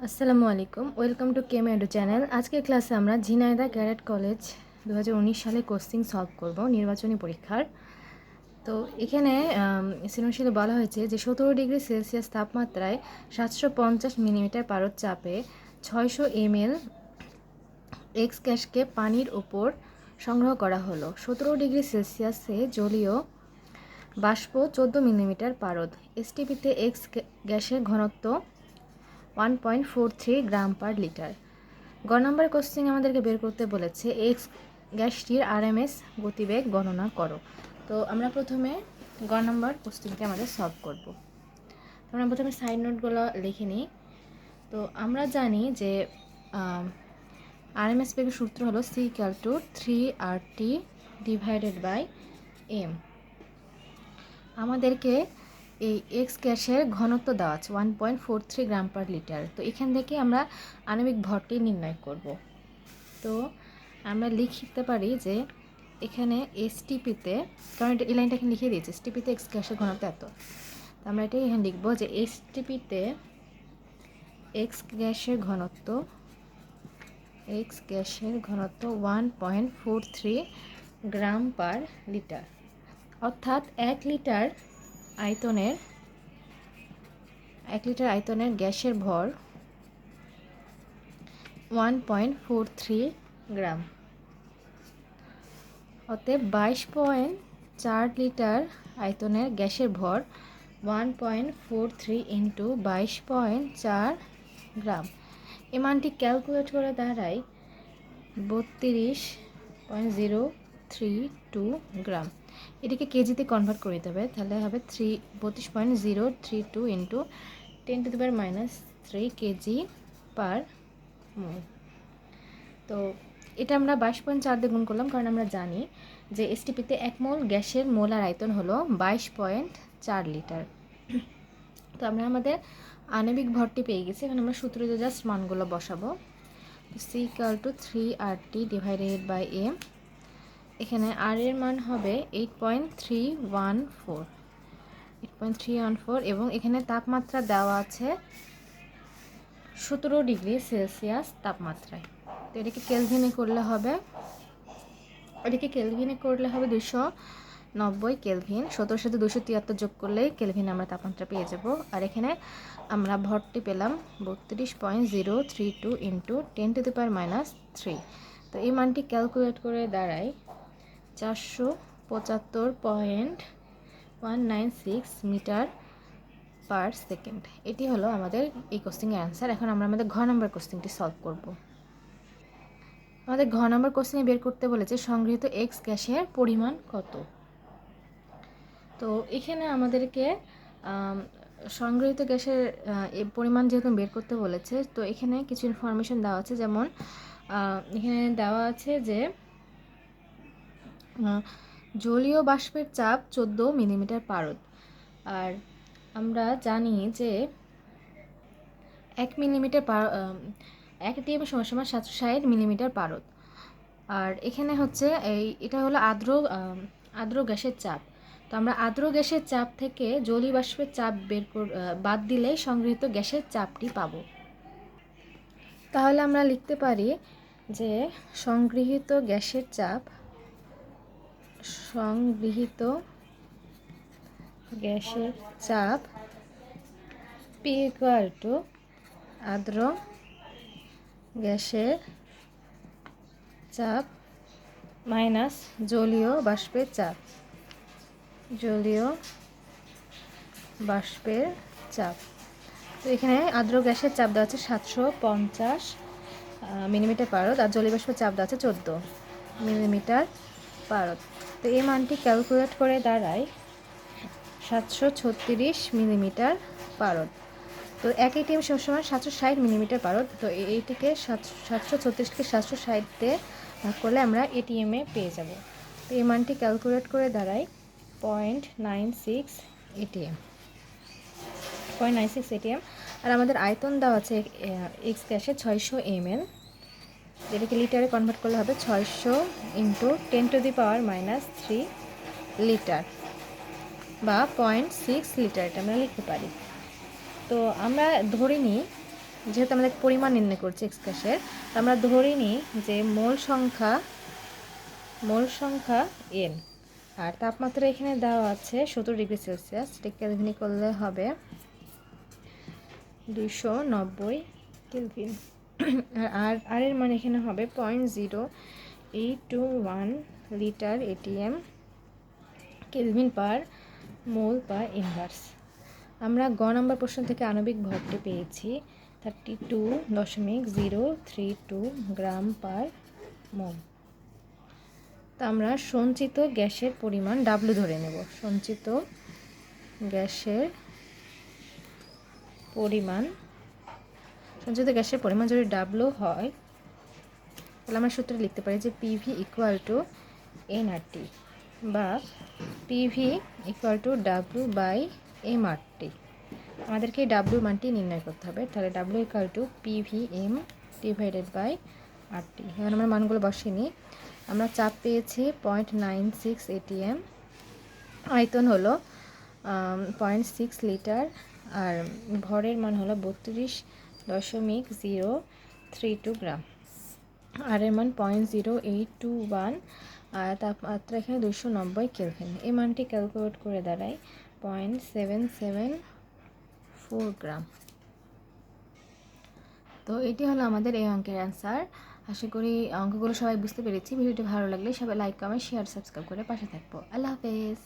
আসসালামু আলাইকুম, welcome to came edu channel. আজকের ক্লাসে আমরা ঝিনাইদহ ক্যাডেট কলেজ 2019 সালে কোশ্চিন সলভ করব নির্বাচনী পরীক্ষার। তো এখানে সৃজনশীলে বলা হয়েছে যে 17 ডিগ্রি সেলসিয়াস তাপমাত্রায় 750 মিলিমিটার পারদ চাপে 600 ml এক্স গ্যাসকে পানির ওপর সংগ্রহ করা হলো। 17 ডিগ্রি সেলসিয়াসে জলীয় বাষ্প 14 মিলিমিটার পারদ। এসটিপিতে এক্স গ্যাসের ঘনত্ব 1.43 গ্রাম পার লিটার। গ নম্বর কোশ্চেন আমাদেরকে বের করতে বলেছে এক্স গ্যাসটির আরএমএস গতিবেগ গণনা করো। তো আমরা প্রথমে গ নম্বর কোশ্চেনকে আমাদের সলভ করব। আমরা প্রথমে সাইড নোটগুলো লিখে নিই। তো আমরা জানি যে আরএমএস বেগের সূত্র হলো C=3RT/M। আমাদেরকে এই এক্স গ্যাসের ঘনত্ব দেওয়া আছে 1.43 গ্রাম পার লিটার। তো এখান থেকে আমরা আণবিক ভরটি নির্ণয় করব। তো আমরা লিখতে পারি যে এখানে এসটিপিতে, কারণ এই লাইনটা এখানে লিখে দিয়েছি, এসটিপিতে এক্স গ্যাসের ঘনত্ব এত। তো আমরা এটাই এখানে লিখবো যে এসটিপিতে এক্স গ্যাসের ঘনত্ব 1.43 গ্রাম পার লিটার, অর্থাৎ 1 লিটার আয়তনের গ্যাসের ভর 1.43 গ্রাম। অতএব 22.4 লিটার আয়তনের গ্যাসের ভর 1.43 ইন্টু 22.4 গ্রাম। এই মানটি ক্যালকুলেট করে দাঁড়ায় 32.032 গ্রাম। এটিকে কেজিতে কনভার্ট করে দিতে হবে, তাহলে হবে 32.032 ইন্টু 10⁻³ কেজি পার মোল। তো এটা আমরা 22.4 দিয়ে গুণ করলাম, কারণ আমরা জানি যে এসটিপিতে 1 মোল গ্যাসের মোলার আয়তন হলো 22.4 লিটার। তো আমরা আমাদের আণবিক ভরটি পেয়ে গেছি। এখন আমরা সূত্রে জাস্ট মানগুলো বসাবো। C=3RT/M। এখানে আর এর মান হবে 8.314 এবং এখানে তাপমাত্রা দেওয়া আছে 17 ডিগ্রি সেলসিয়াস তাপমাত্রায়। তো এটাকে কেলভিনে করলে হবে 290 কেলভিন। 17 সাথে 273 যোগ করলে কেলভিন আমরা তাপমাত্রা পেয়ে যাব। আর এখানে আমরা ভরটি পেলাম 32.032 ইন্টু 10⁻³ তো এই মানটি ক্যালকুলেট করে দাঁড়ায় 475.196 মিটার পার সেকেন্ড। এটি হলো আমাদের এই কোশ্চেনের অ্যান্সার। এখন আমরা আমাদের ঘ নম্বর কোশ্চেনটি সলভ করব। আমাদের ঘ নম্বর কোশ্চেনে বের করতে বলেছে সংগৃহীত এক্স গ্যাসের পরিমাণ কত। তো এখানে আমাদেরকে সংগৃহীত গ্যাসের পরিমাণ যেহেতু বের করতে বলেছে, তো এখানে কিছু ইনফরমেশন দেওয়া আছে। যেমন এখানে দেওয়া আছে যে জলীয় বাষ্পের চাপ 14 মিলিমিটার পারদ। আর আমরা জানি যে 1 মিলিমিটার ATM = 760 মিলিমিটার পারদ। আর এখানে হচ্ছে এটা হলো আর্দ্র গ্যাসের চাপ। তো আমরা আর্দ্র গ্যাসের চাপ থেকে জলীয় বাষ্পের চাপ বাদ দিলে সংগৃহীত গ্যাসের চাপটি পাব। তাহলে আমরা লিখতে পারি যে সংগৃহীত গ্যাসের চাপ P = আর্দ্র গ্যাসের চাপ মাইনাস জলীয় বাষ্পের চাপ। তো এখানে আর্দ্র গ্যাসের চাপ দেওয়া আছে 750 মিলিমিটার পারদ, আর জলীয় বাষ্পের চাপ দেওয়া আছে 14 মিলিমিটার পারদ। তো এই মানটি ক্যালকুলেট করে দাঁড়ায় 736 মিলিমিটার পারদ। তো 1 ATM = 760 মিলিমিটার পারদ। তো এইটিকে 736কে 760-তে ভাগ করলে আমরা এটিএমে পেয়ে যাব। তো এই মানটি ক্যালকুলেট করে দাঁড়ায় 0.96 ATM। আর আমাদের আয়তন দেওয়া আছে এক্স গ্যাসে 600 ml, যেটাকে লিটারে কনভার্ট করলে হবে 600 ইন্টু 10⁻³ লিটার বা 0.6 লিটার, এটা আমরা লিখতে পারি। তো আমরা ধরে নিই যেহেতু আমাদের পরিমাণ নির্ণয় করছি এক্স গ্যাসের, তো আমরা ধরে নিই যে মোল সংখ্যা n, আর তাপমাত্রা এখানে দেওয়া আছে 70°C, এটা কেলভিনে করলে হবে 290 কেলভিন। আর এর মান এখানে হবে 0.0821 লিটার এটিএম কেলভিন পার মোল পার ইনভার্স। আমরা গ নম্বর প্রশ্ন থেকে আণবিক ভরটি পেয়েছি 32.032 গ্রাম পার মোল। তো আমরা সঞ্চিত গ্যাসের পরিমাণ ডাব্লু ধরে নেব। সঞ্চিত গ্যাসের পরিমাণ যদি ডাব্লু হয়, তাহলে আমরা সূত্রে লিখতে পারি যে পিভি ইকুয়াল টু এনআরটি বা PV equal to W by MRT. আমাদেরকে ডাব্লু মানটি নির্ণয় করতে হবে, তাহলে W equal to PV M divided by RT. এখন আমরা মানগুলো বসিয়ে নিই। আমরা চাপ পেয়েছি 0.96 এটিএম, আয়তন হলো 0.6 লিটার, আর ভরের মান হলো 32.032 গ্রাম, আর এর মান 0.0821, আর তাপমাত্রা এখানে 290 কেলভিন। এই মানটি ক্যালকুলেট করে দাঁড়ায় 0.774 গ্রাম। তো এটি হলো আমাদের এই অঙ্কের অ্যান্সার। আশা করি অঙ্কগুলো সবাই বুঝতে পেরেছি। ভিডিওটি ভালো লাগলে সবাই লাইক, কমেন্ট, শেয়ার, সাবস্ক্রাইব করে পাশে থাকবো। আল্লাহ হাফেজ।